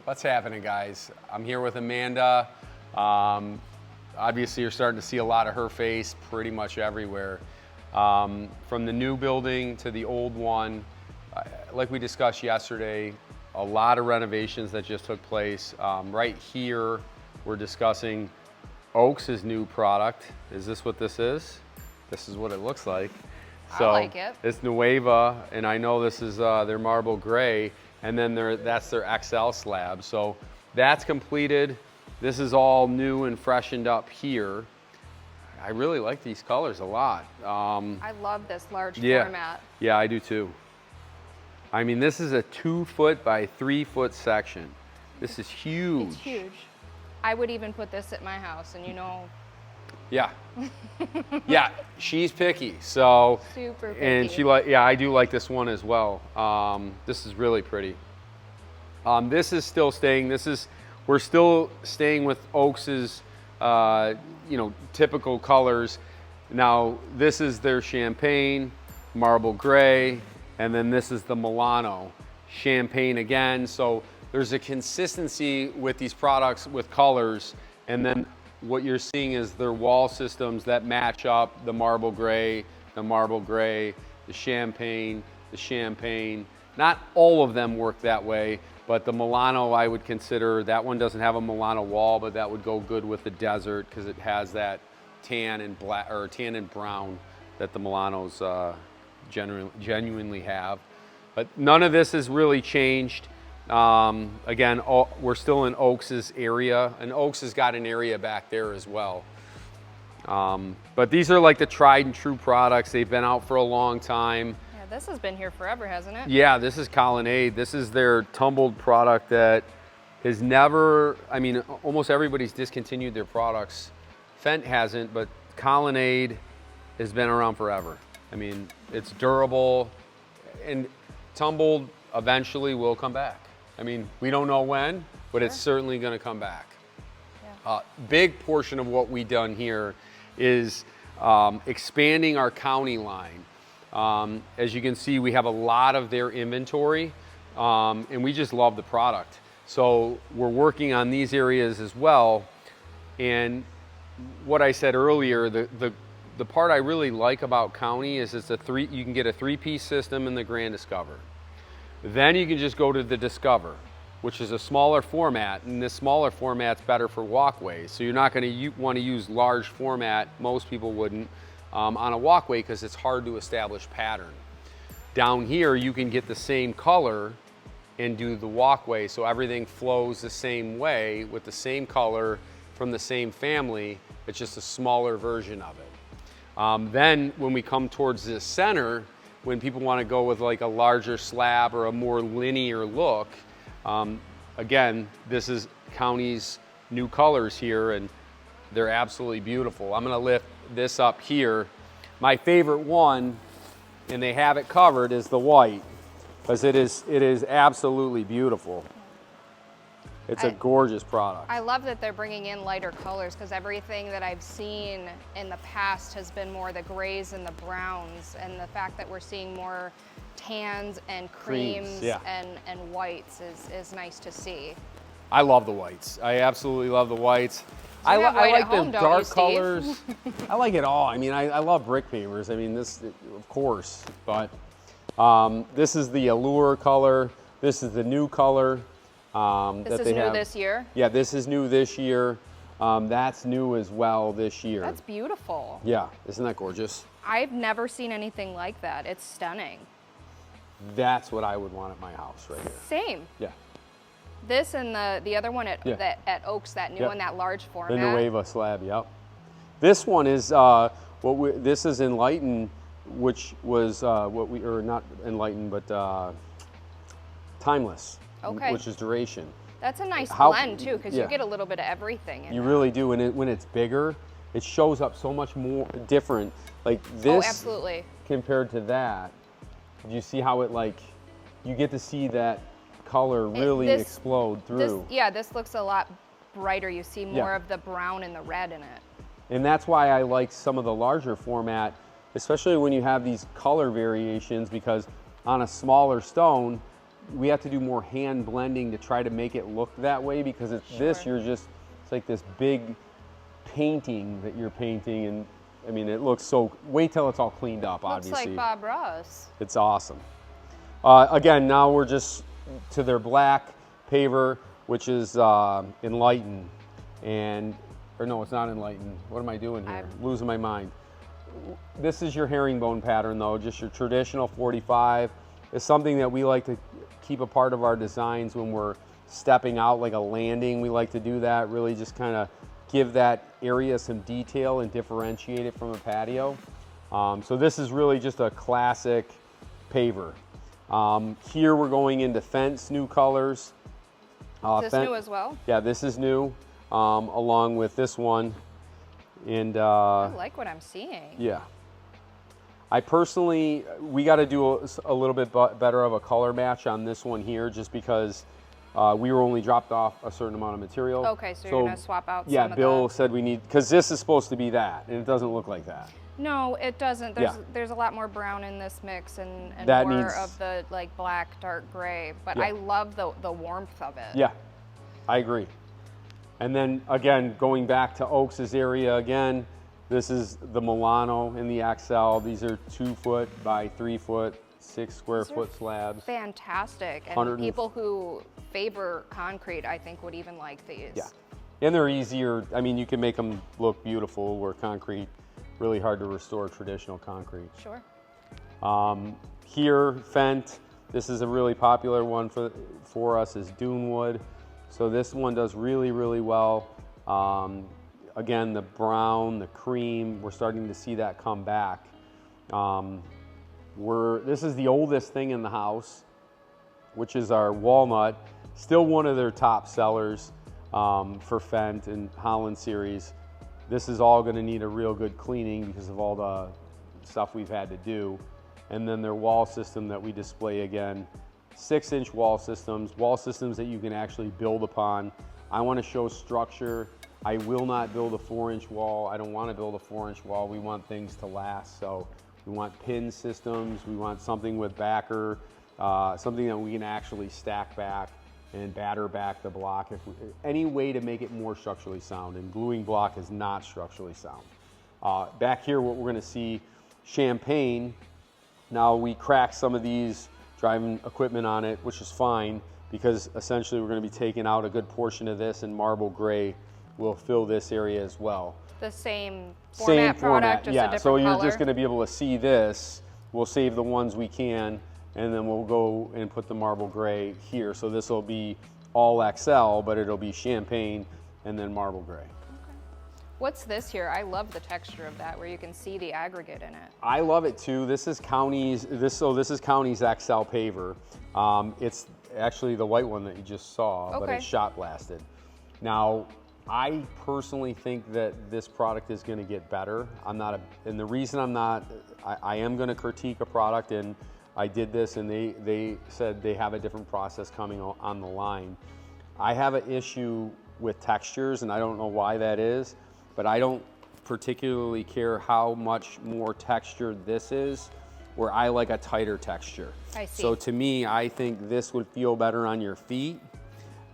What's happening, guys? I'm here with Amanda. Obviously, you're starting to see a lot of her face pretty much everywhere. From the new building to the old one, like we discussed yesterday, a lot of renovations that just took place. Right here, we're discussing Oaks' new product. Is this what this is? This is what it looks like. So I like it. It's Nueva, and I know this is their marble gray, and then that's their XL slab. So that's completed. This is all new and freshened up here. I really like these colors a lot. I love this large yeah, format. Yeah, I do too. I mean, this is a 2 foot by 3 foot section. This is huge. It's huge. I would even put this at my house, and you know. Yeah. Yeah, she's picky. So. Super picky. And yeah, I do like this one as well. This is really pretty. This is still staying. We're still staying with Oaks's, typical colors. Now, this is their champagne, marble gray, and then this is the Milano, champagne again. So there's a consistency with these products with colors, and then what you're seeing is their wall systems that match up the marble gray, the champagne. Not all of them work that way, but the Milano I would consider, that one doesn't have a Milano wall, but that would go good with the desert because it has that tan and black or tan and brown that the Milanos genuinely have. But none of this has really changed. Again, we're still in Oaks' area, and Oaks has got an area back there as well. But these are like the tried and true products. They've been out for a long time. Yeah, this has been here forever, hasn't it? Yeah, this is Colonnade. This is their tumbled product that has never, I mean, almost everybody's discontinued their products. Fent hasn't, but Colonnade has been around forever. I mean, it's durable, and tumbled eventually will come back. I mean, we don't know when, but it's certainly going to come back. Yeah. Big portion of what we've done here is expanding our county line. As you can see, we have a lot of their inventory, and we just love the product. So we're working on these areas as well. And what I said earlier, the part I really like about county is you can get a 3-piece system in the Grand Discover. Then you can just go to the Discover, which is a smaller format, and this smaller format's better for walkways. So you're not going to want to use large format, most people wouldn't, on a walkway because it's hard to establish pattern. Down here, you can get the same color and do the walkway, so everything flows the same way with the same color from the same family. It's just a smaller version of it. Then when we come towards the center, when people want to go with like a larger slab or a more linear look, again, this is County's new colors here, and they're absolutely beautiful. I'm going to lift this up here. My favorite one, and they have it covered, is the white, because it is absolutely beautiful. It's a gorgeous product. I love that they're bringing in lighter colors, because everything that I've seen in the past has been more the grays and the browns, and the fact that we're seeing more tans and creams yeah. and whites is nice to see. I love the whites. I absolutely love the whites. I white like at home, the don't you, dark Steve? colors. I like it all. I mean, I love brick pavers. I mean, this, of course, but this is the Allure color. This is the new color. This is new this year? Yeah, this is new this year. That's new as well this year. That's beautiful. Yeah, isn't that gorgeous? I've never seen anything like that. It's stunning. That's what I would want at my house right here. Same. Yeah. This and the other one at Oaks, that new Yep. one, that large format. The Nueva slab, yep. This one is this is Enlighten, which was not Enlighten, but Timeless. Okay. Which is Duration. That's a nice blend too, because yeah. you get a little bit of everything in You it. really do, and when it's bigger, it shows up so much more different. Like this, oh, absolutely. Compared to that, you see how it you get to see that color really explode through. This looks a lot brighter. You see more of the brown and the red in it. And that's why I like some of the larger format, especially when you have these color variations, because on a smaller stone, we have to do more hand blending to try to make it look that way, because it's this, it's like this big painting that you're painting, and I mean, it looks so, wait till it's all cleaned up, obviously. Looks like Bob Ross. It's awesome. Again, now we're just to their black paver, which is Enlighten, or no, it's not Enlighten. What am I doing here? Losing my mind. This is your herringbone pattern though, just your traditional 45. It's something that we like to keep a part of our designs when we're stepping out like a landing. We like to do that, really just kind of give that area some detail and differentiate it from a patio. So this is really just a classic paver. Here we're going into fence, new colors. Is this new as well? Yeah, this is new, along with this one. And I like what I'm seeing. Yeah. I personally, we got to do a little bit better of a color match on this one here, just because we were only dropped off a certain amount of material. Okay, so you're going to swap out yeah, some of Bill said we need, because this is supposed to be that, and it doesn't look like that. No, it doesn't. There's a lot more brown in this mix and more of the like black, dark gray. But I love the warmth of it. Yeah, I agree. And then again, going back to Oaks' area again, this is the Milano and the XL. These are 2 foot by 3 foot, 6 square foot slabs. Fantastic. And people who favor concrete, I think, would even like these. Yeah. And they're easier. I mean, you can make them look beautiful, where concrete, really hard to restore traditional concrete. Sure. Here, Fent, this is a really popular one for us, is Dune Wood. So this one does really, really well. Again, the brown, the cream, we're starting to see that come back. This is the oldest thing in the house, which is our walnut. Still one of their top sellers for Fent and Holland series. This is all going to need a real good cleaning because of all the stuff we've had to do. And then their wall system that we display again, 6-inch wall systems that you can actually build upon. I want to show structure. I will not build a 4-inch wall. I don't want to build a 4-inch wall. We want things to last. So we want pin systems. We want something with backer, something that we can actually stack back and batter back the block. Any way to make it more structurally sound, and gluing block is not structurally sound. Back here, what we're going to see, champagne. Now we crack some of these driving equipment on it, which is fine, because essentially we're going to be taking out a good portion of this, and marble gray will fill this area as well. The same format product, just a different so you're color. just going to be able to see this. We'll save the ones we can, and then we'll go and put the marble gray here. So this will be all XL, but it'll be champagne and then marble gray. What's this here? I love the texture of that, where you can see the aggregate in it. I love it too. This is County's. This is County's XL paver. It's actually the white one that you just saw, but it's shot blasted. Now, I personally think that this product is going to get better. And the reason I'm not, I am going to critique a product, and I did this, and they said they have a different process coming on the line. I have an issue with textures, and I don't know why that is, but I don't particularly care how much more textured this is, where I like a tighter texture. I see. So to me, I think this would feel better on your feet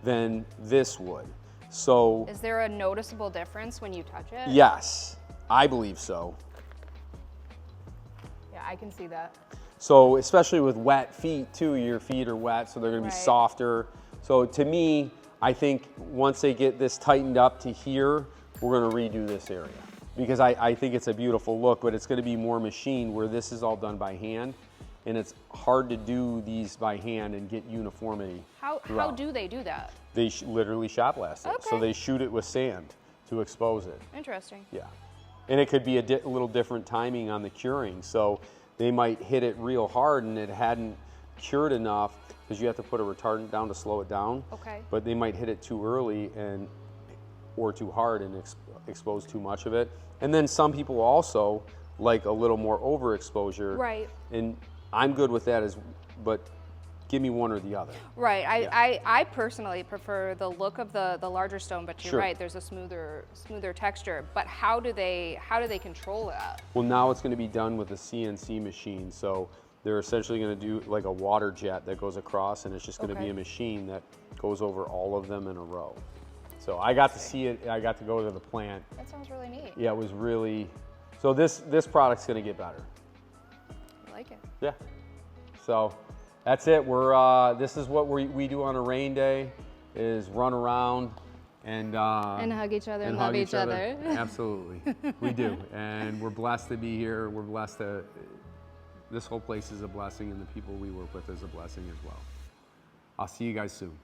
than this would. So is there a noticeable difference when you touch it? Yes, I believe so. Yeah, I can see that. So especially with wet feet too, your feet are wet, so they're gonna be softer. So to me, I think once they get this tightened up to here, we're gonna redo this area. Because I think it's a beautiful look, but it's gonna be more machined, where this is all done by hand. And it's hard to do these by hand and get uniformity. How do they do that? They literally shot blast it. Okay. So they shoot it with sand to expose it. Interesting. Yeah. And it could be a little different timing on the curing. So they might hit it real hard and it hadn't cured enough, because you have to put a retardant down to slow it down. Okay. But they might hit it too early or too hard and expose too much of it. And then some people also like a little more overexposure. Right. And I'm good with that, but give me one or the other. Right. I personally prefer the look of the larger stone, but you're right. There's a smoother texture. But how do they control that? Well, now it's going to be done with a CNC machine. So they're essentially going to do like a water jet that goes across, and it's just going to be Okay. a machine that goes over all of them in a row. So I got to see it. I got to go to the plant. That sounds really neat. Yeah, it was really. So this product's going to get better. I like it. Yeah. So that's it. We're this is what we do on a rain day, is run around and hug each other and love hug each other. Absolutely, we do, and we're blessed to be here. We're blessed to. This whole place is a blessing, and the people we work with is a blessing as well. I'll see you guys soon.